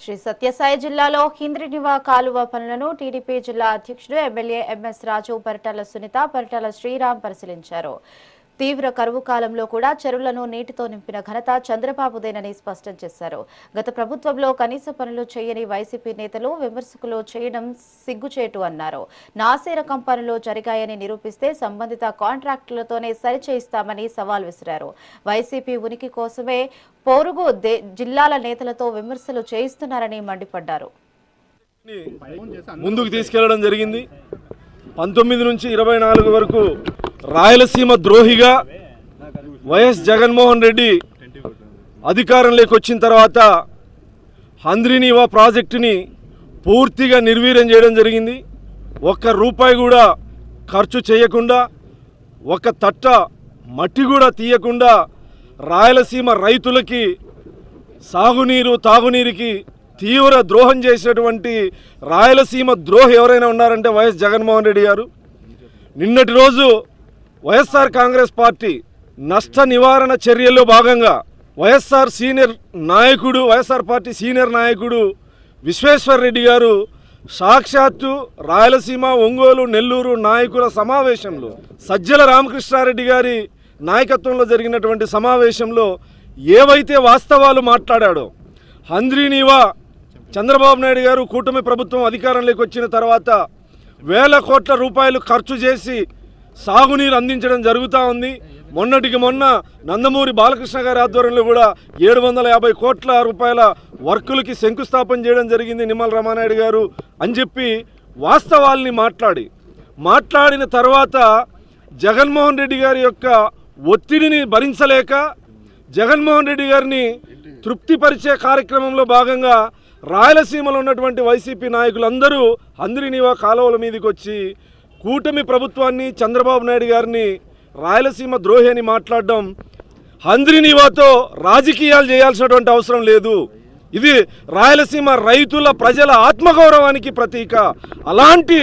శ్రీ సత్యసాయి జిల్లాలో హింద్రినివా కాలువ పనులను టీడీపీ జిల్లా అధ్యక్షుడు ఎమ్మెల్యే ఎంఎస్ రాజు, పరిటాల సునీత, పరిటాల శ్రీరామ్ పరిశీలించారు. తీవ్ర కరువు కాలంలో కూడా చెరువులను నీటితో నింపిన ఘనత చంద్రబాబుదేనని స్పష్టం చేశారు. గత ప్రభుత్వంలో కనీస పనులు చేయని వైసీపీ నేతలు విమర్శకులు చేయడం సిగ్గుచేటు అన్నారు. నాసి రకం పనులు జరిగాయని నిరూపిస్తే సంబంధిత కాంట్రాక్టులతోనే సరిచేయిస్తామని సవాల్ విసిరారు. వైసీపీ ఉనికి కోసమే పొరుగు జిల్లాల నేతలతో విమర్శలు చేయిస్తున్నారని మండిపడ్డారు. ముందుకు తీసుకెళ్లడం జరిగింది. 19 నుంచి 24 వరకు రాయలసీమ ద్రోహిగా వైఎస్ జగన్మోహన్ రెడ్డి అధికారంలోకి వచ్చిన తర్వాత హంద్రినీవా ప్రాజెక్టుని పూర్తిగా నిర్వీర్యం చేయడం జరిగింది. ఒక్క రూపాయి కూడా ఖర్చు చేయకుండా, ఒక తట్ట మట్టి కూడా తీయకుండా రాయలసీమ రైతులకి సాగునీరు, తాగునీరుకి తీవ్ర ద్రోహం చేసినటువంటి రాయలసీమ ద్రోహి ఎవరైనా ఉన్నారంటే వైఎస్ జగన్మోహన్ రెడ్డి గారు. నిన్నటి రోజు వైఎస్ఆర్ కాంగ్రెస్ పార్టీ నష్ట నివారణ చర్యల్లో భాగంగా వైఎస్ఆర్ పార్టీ సీనియర్ నాయకుడు విశ్వేశ్వర్ రెడ్డి గారు సాక్షాత్తు రాయలసీమ, ఒంగోలు, నెల్లూరు నాయకుల సమావేశంలో సజ్జల రామకృష్ణారెడ్డి గారి నాయకత్వంలో జరిగినటువంటి సమావేశంలో ఏవైతే వాస్తవాలు మాట్లాడాడో, హంద్రినీవా చంద్రబాబు నాయుడు గారు కూటమి ప్రభుత్వం అధికారంలోకి వచ్చిన తర్వాత వేల కోట్ల రూపాయలు ఖర్చు చేసి సాగునీరు అందించడం జరుగుతూ ఉంది. మొన్నటికి మొన్న నందమూరి బాలకృష్ణ గారి ఆధ్వర్యంలో కూడా 750 కోట్ల రూపాయల వర్కులకి శంకుస్థాపన చేయడం జరిగింది నిమ్మల రామానాయుడు గారు అని చెప్పి వాస్తవాల్ని మాట్లాడిన తర్వాత జగన్మోహన్ రెడ్డి గారి యొక్క ఒత్తిడిని భరించలేక జగన్మోహన్ రెడ్డి గారిని తృప్తిపరిచే కార్యక్రమంలో భాగంగా రాయలసీమలో ఉన్నటువంటి వైసీపీ నాయకులందరూ హంద్రినీవా కాలువల మీదకి వచ్చి కూటమి ప్రభుత్వాన్ని, చంద్రబాబు నాయుడు గారిని రాయలసీమ ద్రోహి అని మాట్లాడడం, హంద్రినీవాతో రాజకీయాలు చేయాల్సినటువంటి అవసరం లేదు, ఇది రాయలసీమ రైతుల, ప్రజల ఆత్మగౌరవానికి ప్రతీక. అలాంటి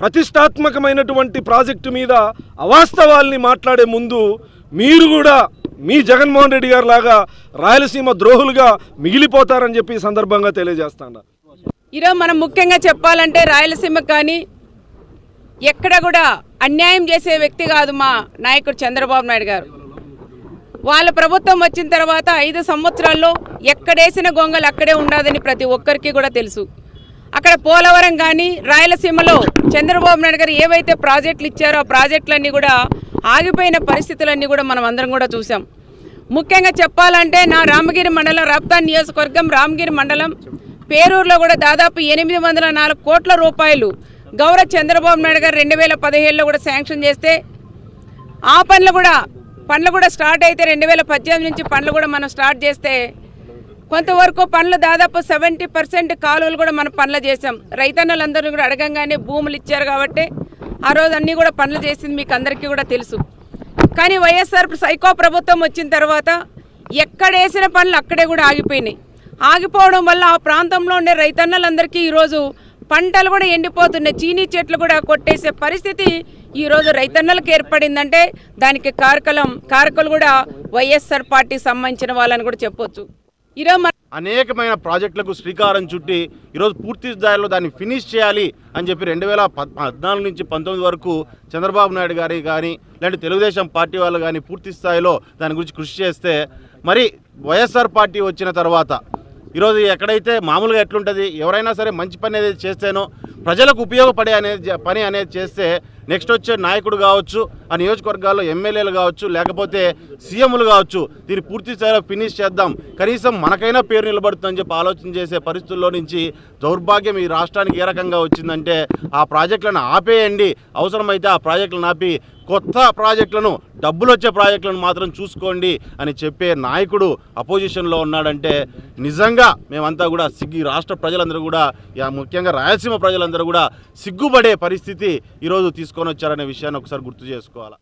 ప్రతిష్టాత్మకమైనటువంటి ప్రాజెక్టు మీద అవాస్తవాల్ని మాట్లాడే ముందు మీరు కూడా మీ జగన్మోహన్ రెడ్డి గారు లాగా రాయలసీమ ద్రోహులుగా మిగిలిపోతారని చెప్పి ఈ సందర్భంగా తెలియజేస్తాను. ఈరోజు మనం ముఖ్యంగా చెప్పాలంటే రాయలసీమకు కానీ ఎక్కడ కూడా అన్యాయం చేసే వ్యక్తి కాదు మా నాయకుడు చంద్రబాబు నాయుడు గారు. వాళ్ళ ప్రభుత్వం వచ్చిన తర్వాత 5 సంవత్సరాల్లో ఎక్కడేసిన గొంగలు అక్కడే ఉండదని ప్రతి ఒక్కరికి కూడా తెలుసు. అక్కడ పోలవరం కానీ రాయలసీమలో చంద్రబాబు నాయుడు గారు ఏవైతే ప్రాజెక్టులు ఇచ్చారో ఆ ప్రాజెక్టులన్నీ కూడా ఆగిపోయిన పరిస్థితులన్నీ కూడా మనం అందరం కూడా చూసాం. ముఖ్యంగా చెప్పాలంటే నా రామగిరి మండలం, రాప్తాన్ నియోజకవర్గం రామగిరి మండలం పేరూరులో కూడా దాదాపు 804 కోట్ల రూపాయలు గౌరవ చంద్రబాబు నాయుడు గారు 2017లో కూడా శాంక్షన్ చేస్తే ఆ పనులు కూడా స్టార్ట్ అయితే 2018 నుంచి పనులు కూడా మనం స్టార్ట్ చేస్తే కొంతవరకు పనులు దాదాపు 70% కాలువలు కూడా మనం పనులు చేసాం. రైతన్నలందరూ కూడా అడగంగానే భూములు ఇచ్చారు కాబట్టి ఆ రోజు అన్నీ కూడా పనులు చేసింది మీకు అందరికీ కూడా తెలుసు. కానీ వైఎస్ఆర్ సైకో ప్రభుత్వం వచ్చిన తర్వాత ఎక్కడేసిన పనులు అక్కడే కూడా ఆగిపోయినాయి. ఆగిపోవడం వల్ల ఆ ప్రాంతంలో ఉండే రైతన్నలందరికీ ఈరోజు పంటలు కూడా ఎండిపోతున్నాయి, చీనీ చెట్లు కూడా కొట్టేసే పరిస్థితి ఈరోజు రైతన్నలకు ఏర్పడిందంటే దానికి కారకులు కూడా వైఎస్ఆర్ పార్టీకి సంబంధించిన వాళ్ళని కూడా చెప్పొచ్చు. ఈరోజు అనేకమైన ప్రాజెక్టులకు శ్రీకారం చుట్టి ఈరోజు పూర్తి స్థాయిలో దాన్ని ఫినిష్ చేయాలి అని చెప్పి 2014 నుంచి 19 వరకు చంద్రబాబు నాయుడు గారి కానీ లేదంటే తెలుగుదేశం పార్టీ వాళ్ళు కానీ పూర్తి స్థాయిలో దాని గురించి కృషి చేస్తే, మరి వైఎస్ఆర్ పార్టీ వచ్చిన తర్వాత ఈరోజు ఎక్కడైతే మామూలుగా ఎట్లుంటుంది, ఎవరైనా సరే మంచి పని అనేది చేస్తేనో ప్రజలకు ఉపయోగపడే పని అనేది చేస్తే నెక్స్ట్ వచ్చే నాయకుడు కావచ్చు, ఆ నియోజకవర్గాల్లో ఎమ్మెల్యేలు కావచ్చు, లేకపోతే సీఎంలు కావచ్చు, దీన్ని పూర్తి స్థాయిలో ఫినిష్ చేద్దాం, కనీసం మనకైనా పేరు నిలబడుతుందని చెప్పి ఆలోచన చేసే పరిస్థితుల్లో నుంచి దౌర్భాగ్యం ఈ రాష్ట్రానికి ఏ రకంగా వచ్చిందంటే ఆ ప్రాజెక్టులను ఆపేయండి, అవసరమైతే ఆ ప్రాజెక్టులను ఆపి కొత్త ప్రాజెక్టులను, డబ్బులు వచ్చే ప్రాజెక్టులను మాత్రం చూసుకోండి అని చెప్పే నాయకుడు అపోజిషన్లో ఉన్నాడంటే నిజంగా మేమంతా కూడా రాష్ట్ర ప్రజలందరూ కూడా, ముఖ్యంగా రాయలసీమ ప్రజలందరూ కూడా సిగ్గుపడే పరిస్థితి ఈరోజు తీసుకొని వచ్చారనే విషయాన్ని ఒకసారి గుర్తు చేసుకోవాలి.